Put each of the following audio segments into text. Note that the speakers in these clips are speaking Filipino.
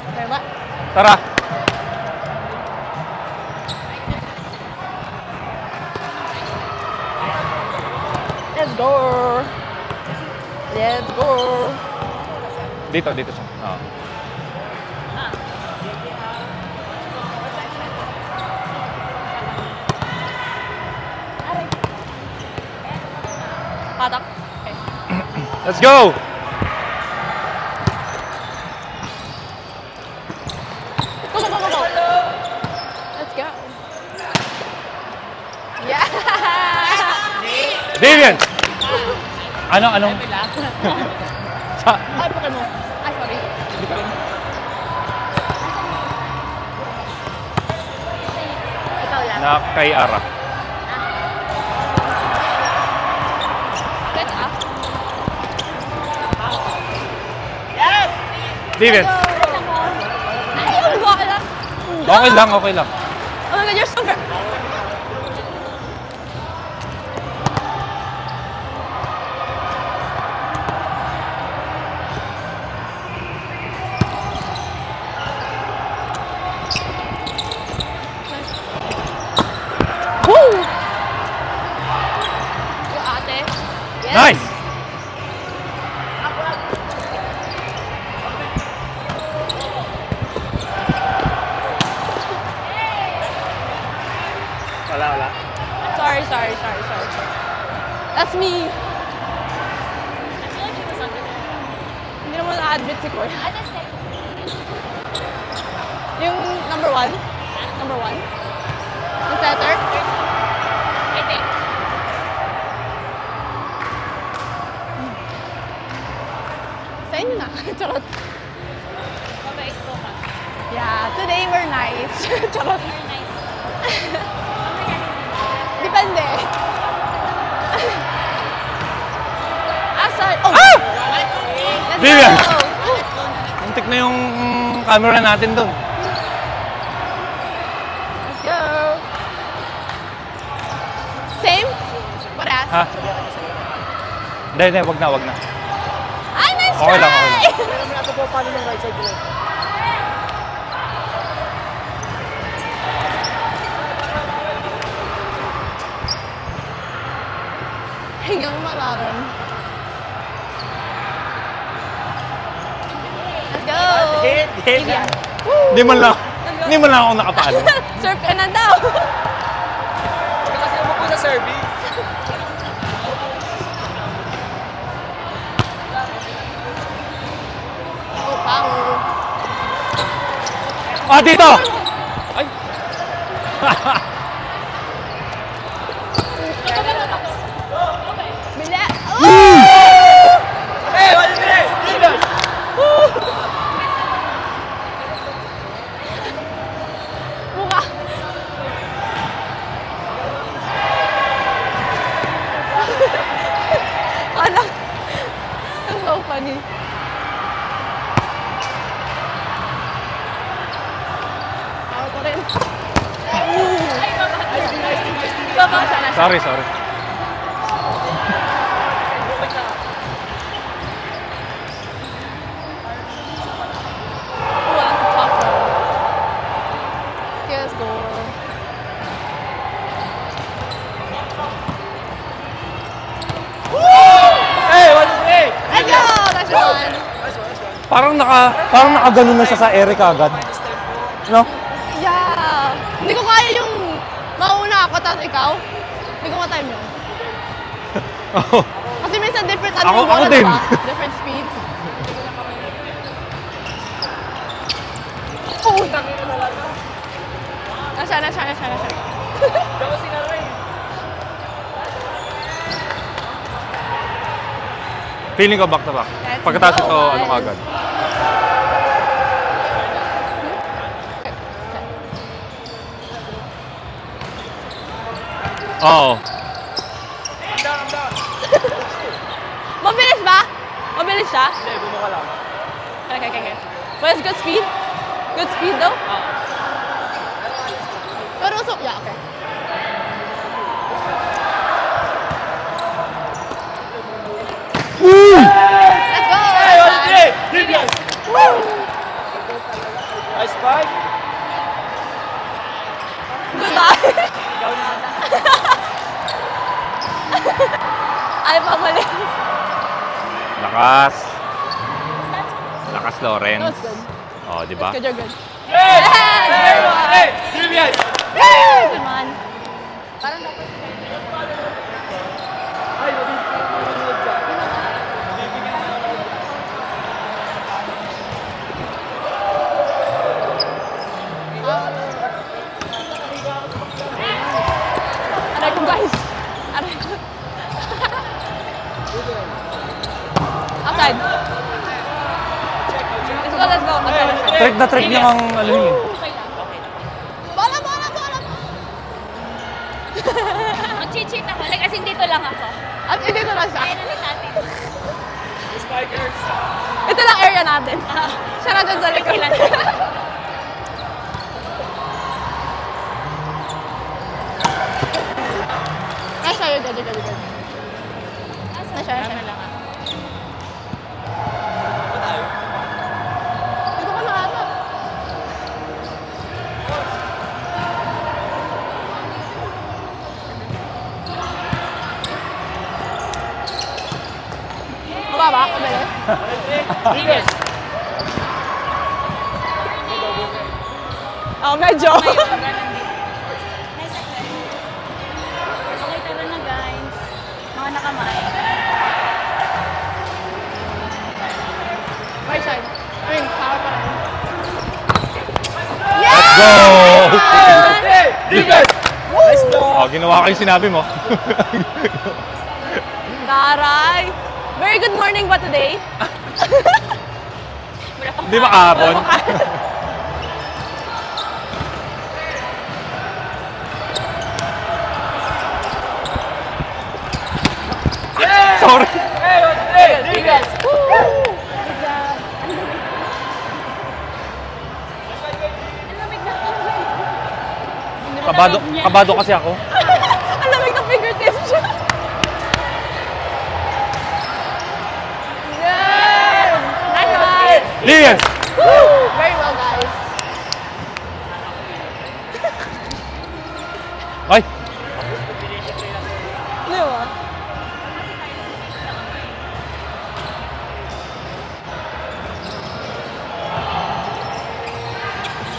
Okay, what? Tara. Let's go. Let's go. Dito siya. Oo. Patak. Okay. Let's go! Go. Let's go. Yeah. Vivian! Anong? Ay, pakin mo. Ay, sorry. Ikaw lang. Na kay Ara. Catch up. Vivian! Ay, ang buka lang. Okay lang. Oh my God, you're so good. Woo! Yung ate. Yes. Nice! Wala. Sorry. That's me. Hindi naman na-admit si Kuya. Yung number one? Yung setter? I think. Sa inyo na. Charot. Yeah, today we're nice. Charot. Depende. Asan? Oh! Ah! Let's Vivian! go! Muntik na yung camera natin doon. Let's go! Same? Parehas? Ha? Hindi, wag na. Ay, nice Okay try! lang. Pero may ato po paano ng right side nila. Hanggang malaman. Let's go! Hit! Vivian. Hindi man lang ako nakapalo. Surf ka na daw! Saka kasi umupo sa service. Oh, power. Dito! Ay! Bila! Hey, what is it? Vivian! Mukha! Anak! That's so funny. Ako ko rin. Baba siya na siya. Sorry. Walang tough. Okay, let's go. Hey, what is it? Let's go! That's one. Parang nakaganon na siya sa Eric agad. No? Yeah. Hindi ko kaya yung mauna ako tapos ikaw. Hindi ko ma-time yun. Oo. Kasi minsan different Ako bola, din. diba? Different speeds. Oh! Nasya. Daw si Naroy. Feeling ko back to back. Let's Pagkatapos go, ito, ano guys. agad. Oo. I'm down. Mabilis ba? Mabilis siya? Hindi, bumuka lang. Okay. Well, it's good speed? Good speed though? Pero so, yeah, okay. Let's go! Hey, what is it? Vivian! Woo! Right? Good eye. Ay, pabalik. Lakas. Lakas, Lawrence. That's good. Oh, di ba? Good, you're good. Hey! Yes! Very well. Hey! Julian! Come on. Parang dapat. Ay, mabibigyan ka. Aray ko, guys. Aray ko. Outside. Let's go, let's go. Outside. Trick na trick niya ang ano yun. Bola, bola, bola. Mag-cheat ako. Like, as in dito lang ako. At hindi ko na siya. Kaya namin natin. Spikers. Ito lang area natin. Siya na dyan sa likod. Nice, you're good, you're good, you're good. Nice, nice. Dito ka na ata. Mababa, mabilis. Julian! Oh, medyo. Ngayon, ganun din. Nice ako. Okay, tara na guys. Mga nakamay. Right side. I mean, power pa rin. Let's go! Hey! Defense! Nice block! Oh, ginawa ko yung sinabi mo. Taray! Very good morning ba today? Di ba kahapon? Sorry. Hey! Hey! Defense! Kabado kasi ako. Ang lamig ng fingertips siya. Yes! Nice one! Lias! Very well, guys. Ay! Ano yun?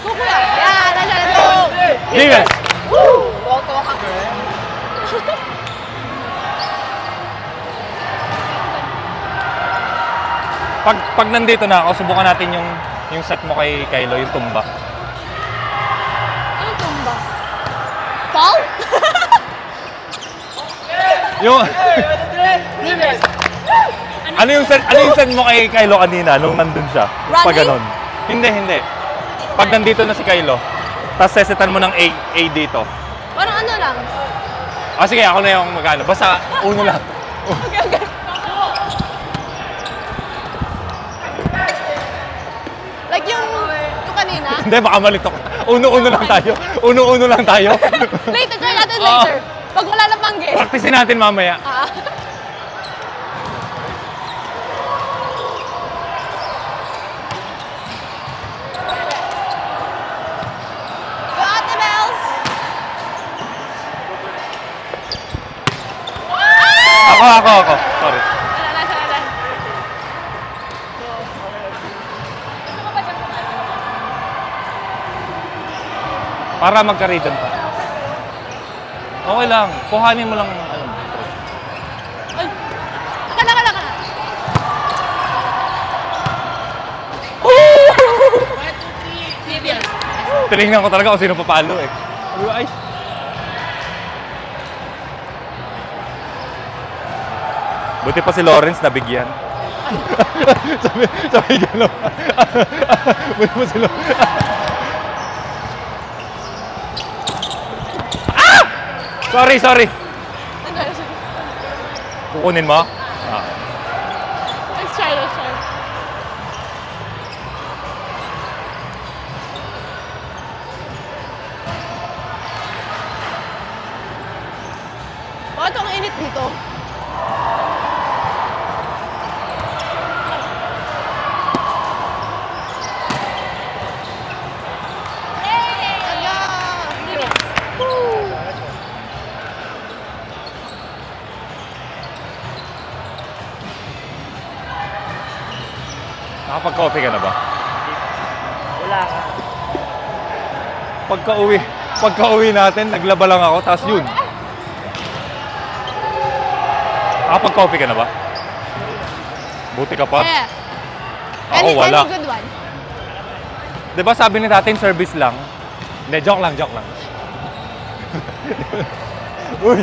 Kukuya! Yan! Nandiyan! Let's go! Lias! Tuwak-tuwak ako. Pag nandito na ako, subukan natin yung set mo kay Kylo, yung tumba. Anong tumba? Paul? Yung Defense! ano yung set mo kay Kylo kanina nung nandun siya? Pag Running? ganun. Hindi. Pag nandito na si Kylo, tapos sesetan mo ng A dito. Parang ano lang. Ah, sige, ako na yung magano. Basta uno lang. Okay, okay. Like yung kanina. Hindi, baka malito ka. Uno-uno lang tayo. Uno-uno lang tayo. Later, try natin later. Pag wala na pang game. Practicein natin mamaya. Ah. Go, Ate Bells! Ako. Sorry. Wala. Gusto mo ba dyan kung ano? Para magka-rhythm pa. Okay lang. Kuhanin mo lang ano. Ay! Kala. Vivian. Tinignan ko talaga kung sino papalo eh. Sabi ko, ay. Buti pa si Lawrence nabigyan. sabi gano'n. Buti pa si Lawrence. Ah! Sorry. Kukunin mo? Ah. Let's try. Bakit ang init dito? Nakapag-coffee ka na ba? Wala ka. Pagka-uwi natin, naglaba lang ako, tapos yun. Nakapag-coffee ka na ba? Buti ka pa. Yeah. Ako, wala. Any good one? Diba sabi ni natin, service lang? Hindi, joke lang. Uy!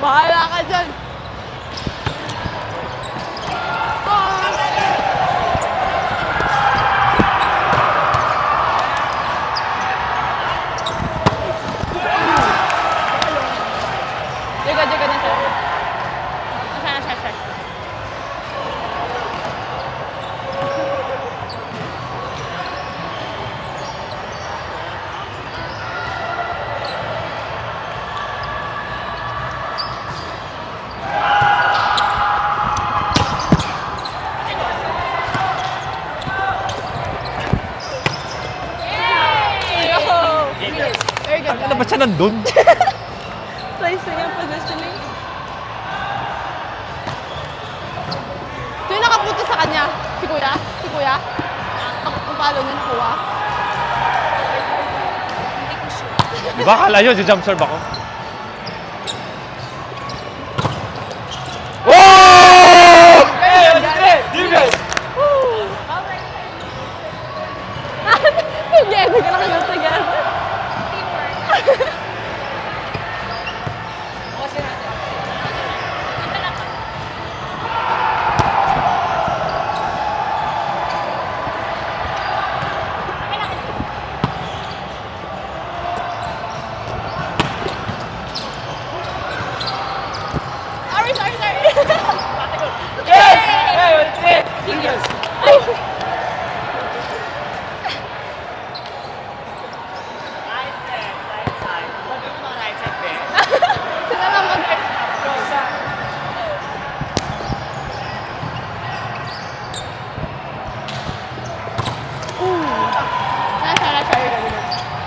Bahala ka dyan. Jaga na siya. Nasaan na siya? Very good. Ano ba siya nandun? Placing and positioning. Ito yung nakaputo sa kanya. Si kuya. Ang palo niya nakuha. Diba akala nyo, jump serve ako? Oh! Defense! Together ka lang together.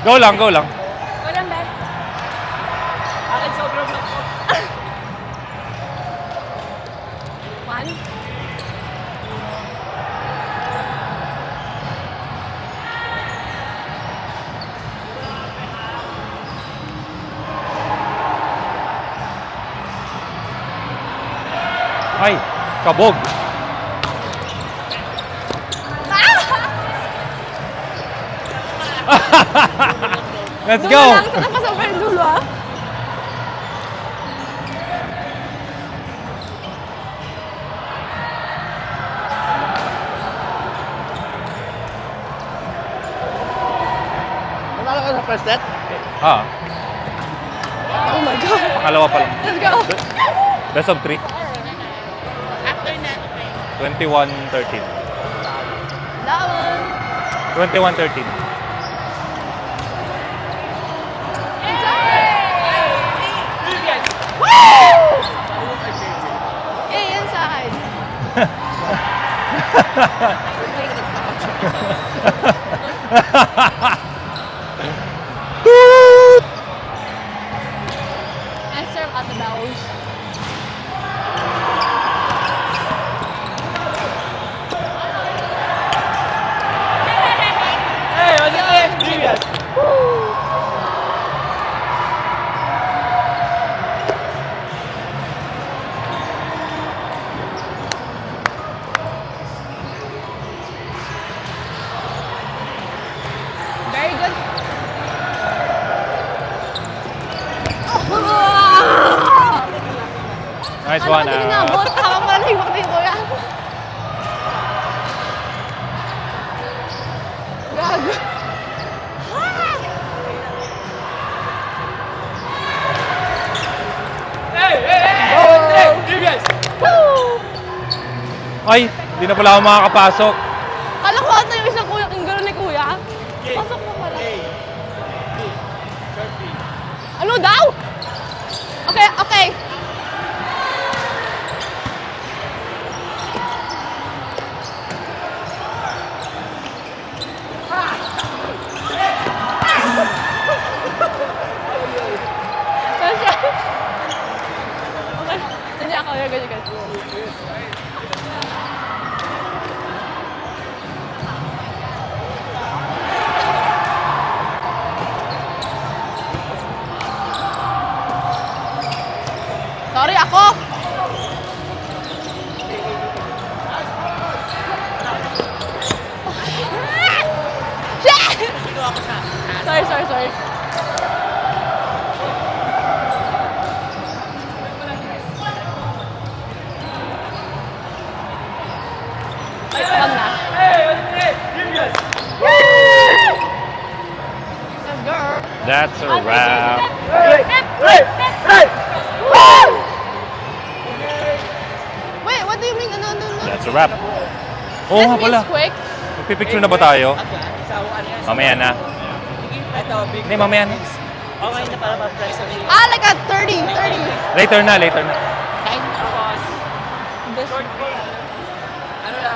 Go lang. Walang ba? Akin sobrang lang po. One. Ay, kabog. Let's Dulo go! lang. Saan pa sa dulo ah? Nanalo ka sa first set? Ah, Oh my God. pangalawa pa lang. Let's go. Best of 3. After that, okay. 21-13. Down. 21-13. Yan sa akin. I serve at the bows. Hey, what's your name? Defense! Very good. Nice one. Ano na, bot? Habang pala nahiwak din kuya. Gago. Hey, hey, hey! What's your name? Defense! Woo! Ay, di na pala ako makakapasok. Kala ko ata yung isang kuya, yung gano'n ni kuya. Pasok na pala. Ano daw? Okay. Kasi, okay. Hindi ako, you're good. Sorry. Wag na. Hey, 1, 2, 3, previous. That's a wrap. Wait, what do you mean? Ano? That's a wrap. Oo nga pala. This quick? Magpipicture na ba tayo? Sa ano yan? Mamaya na. Ito, big. Hindi, mamaya na. Okay na para ma-press ang ilo. Ah, like at 30. Later na. Kind. Tapos, This short game. Ano lang?